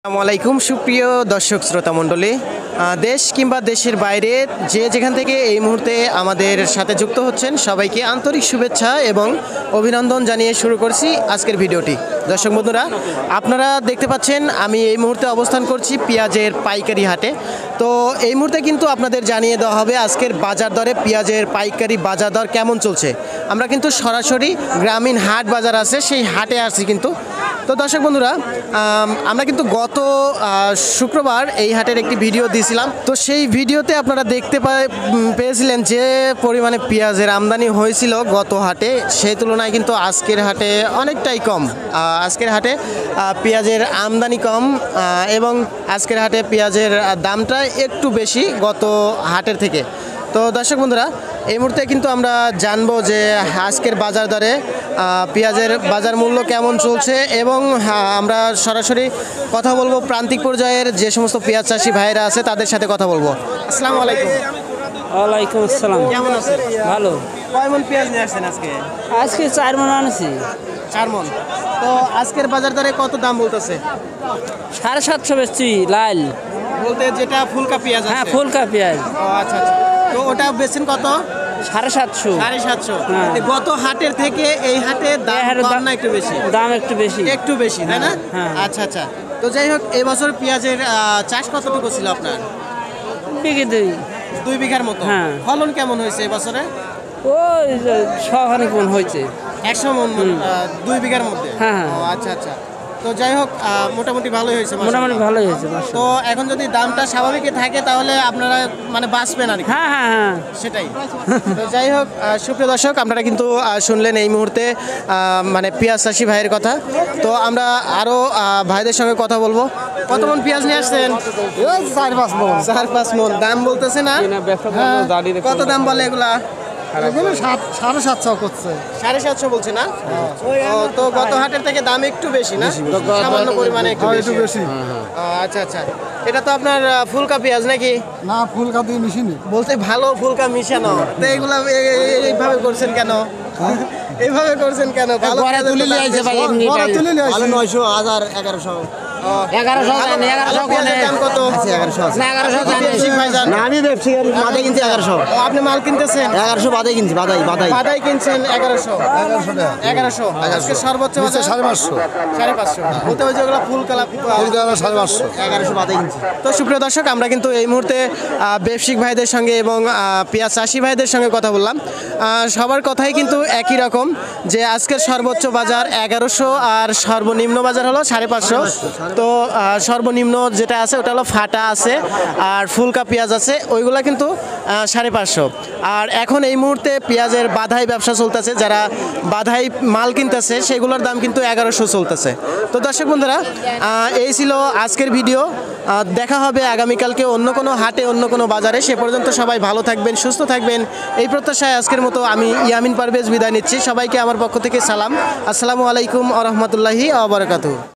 আসসালামু আলাইকুম সুপ্রিয় দর্শক শ্রোতা মণ্ডলী, দেশ কিংবা দেশের বাইরে যে যেখান থেকে এই মুহূর্তে আমাদের সাথে যুক্ত হচ্ছেন সবাইকে আন্তরিক শুভেচ্ছা এবং অভিনন্দন জানিয়ে শুরু করছি আজকের ভিডিওটি। দর্শক বন্ধুরা, আপনারা দেখতে পাচ্ছেন আমি এই মুহূর্তে অবস্থান করছি পেঁয়াজের পাইকারি হাটে। তো এই মুহূর্তে কিন্তু আপনাদের জানিয়ে দেওয়া হবে আজকের বাজার দরে পেঁয়াজের পাইকারি বাজার দর কেমন চলছে। আমরা কিন্তু সরাসরি গ্রামীণ হাট বাজার আছে সেই হাটে আসছি কিন্তু। তো দর্শক বন্ধুরা, আমরা কিন্তু গত শুক্রবার এই হাটের একটি ভিডিও দিয়েছিলাম। তো সেই ভিডিওতে আপনারা দেখতে পেয়েছিলেন যে পরিমাণে পেঁয়াজের আমদানি হয়েছিল গত হাটে, সেই তুলনায় কিন্তু আজকের হাটে অনেকটাই কম। আজকের হাটে পেঁয়াজের আমদানি কম এবং আজকের হাটে পেঁয়াজের দামটা একটু বেশি গত হাটের থেকে। তো দর্শক বন্ধুরা, এই মুহূর্তে কিন্তু আমরা জানবো যে আজকের বাজার দরে পেঁয়াজের বাজার মূল্য কেমন চলছে এবং আমরা সরাসরি কথা বলবো প্রান্তিক পর্যায়ের যে সমস্ত পেঁয়াজ চাষি ভাইয়েরা আছে তাদের সাথে কথা বলবো। আসসালামু আলাইকুম। ওয়ালাইকুম আসসালাম। কেমন আছেন? ভালো। কয় মন পেঁয়াজ নিয়ে আসছেন আজকে? আজকে 4 মণ আনছি। 4 মন। তো আজকের বাজার দরে কত দাম বলতেছে? 750 বেচছি লাল বলতে যেটা ফুলকা পেঁয়াজ আছে? হ্যাঁ, ফুলকা পেঁয়াজ। ও আচ্ছা আচ্ছা। তো ওটা বেচছেন কত? 750। 750। হ্যাঁ। গত হাটের থেকে এই হাটে দাম কম না একটু বেশি? দাম একটু বেশি। একটু বেশি, তাই না? হ্যাঁ। আচ্ছা আচ্ছা। তো যাই হোক, এই বছর পেঁয়াজের চাষ কতটুকু ছিল আপনার? বিঘে 2 বিঘার মতো। হ্যাঁ। ফলন কেমন হয়েছে এবছরে? ওই 100 মণ হয়েছে। 100 মন 2 বিঘার মধ্যে? হ্যাঁ, হ্যাঁ। ও আচ্ছা আচ্ছা। তো যাই হোক, মোটামুটি ভালোই হয়েছে। মোটামুটি ভালোই হয়েছে। তো এখন যদি দামটা স্বাভাবিকই থাকে তাহলে আপনারা মানে বাঁচবেন আর কি। হ্যাঁ হ্যাঁ হ্যাঁ, সেটাই। তো যাই হোক, সুপ্রিয় দর্শক, আপনারা কিন্তু শুনলেন এই মুহূর্তে মানে পেঁয়াজ চাষি ভাইয়ের কথা। তো আমরা আরও ভাইদের সঙ্গে কথা বলবো। কত মন পেঁয়াজ নিয়ে আসছেন? 4-5 মণ। 4-5 মন। দাম বলতেছে না? কত দাম বলে এগুলা? 750 করছে। 750 বলছে না? তো গত হাটের থেকে দাম একটু বেশি না? সামান্য পরিমাণে একটু বেশি। আচ্ছা আচ্ছা। এটা তো আপনার ফুলকা পেঁয়াজ নাকি? না, ফুলকা দিয়ে মিশিনি। বলতে ভালো ফুলকা মিশানো। তো এগুলা এইভাবে করছেন কেন? এইভাবে করছেন কেন? ভালো তুলে নিয়ে আইছে ভাই, এমনি ভাই। 900, 1000, 1100। 1100 দাম কত? 1100 আছে। না 1100 বেশি ভাইজান। না, আমি ব্যবসা বাদে কিনছি 1100। ও, আপনি মাল কিনতেছেন? 1100 বাদে কিনছি, বাদাই। বাদাই কিনছেন 1100। 1100 আজকে সর্বোচ্চ বাজার 550। 550। বলতে ওই যেগুলো ফুল কালা 550। 1100 বাদে কিনছি। তো সুপ্রিয় দর্শক, আমরা কিন্তু এই মুহূর্তে ব্যবসায়িক ভাইদের সঙ্গে এবং পেঁয়াজ চাষি ভাইদের সঙ্গে কথা বললাম। সবার কথাই কিন্তু একই রকম যে আজকের সর্বোচ্চ বাজার 1100 আর সর্বনিম্ন বাজার হলো 550। তো সর্বনিম্ন যেটা আছে ওটা হলো ফাটা আছে আর ফুলকা পেঁয়াজ আছে, ওইগুলা কিন্তু 550। আর এখন এই মুহূর্তে পেঁয়াজের বাধাই ব্যবসা চলতেছে, যারা বাধাই মাল কিনতেছে সেগুলোর দাম কিন্তু 1100 চলতেছে। তো দর্শক বন্ধুরা, এই ছিল আজকের ভিডিও। দেখা হবে আগামীকালকে অন্য কোনো হাটে, অন্য কোনো বাজারে। সে পর্যন্ত সবাই ভালো থাকবেন, সুস্থ থাকবেন, এই প্রত্যাশায় আজকের মতো আমি ইয়ামিন পারভেজ বিদায় নিচ্ছি। সবাইকে আমার পক্ষ থেকে সালাম। আসসালামু আলাইকুম ওয়া রাহমাতুল্লাহি ওয়া বারাকাতুহু।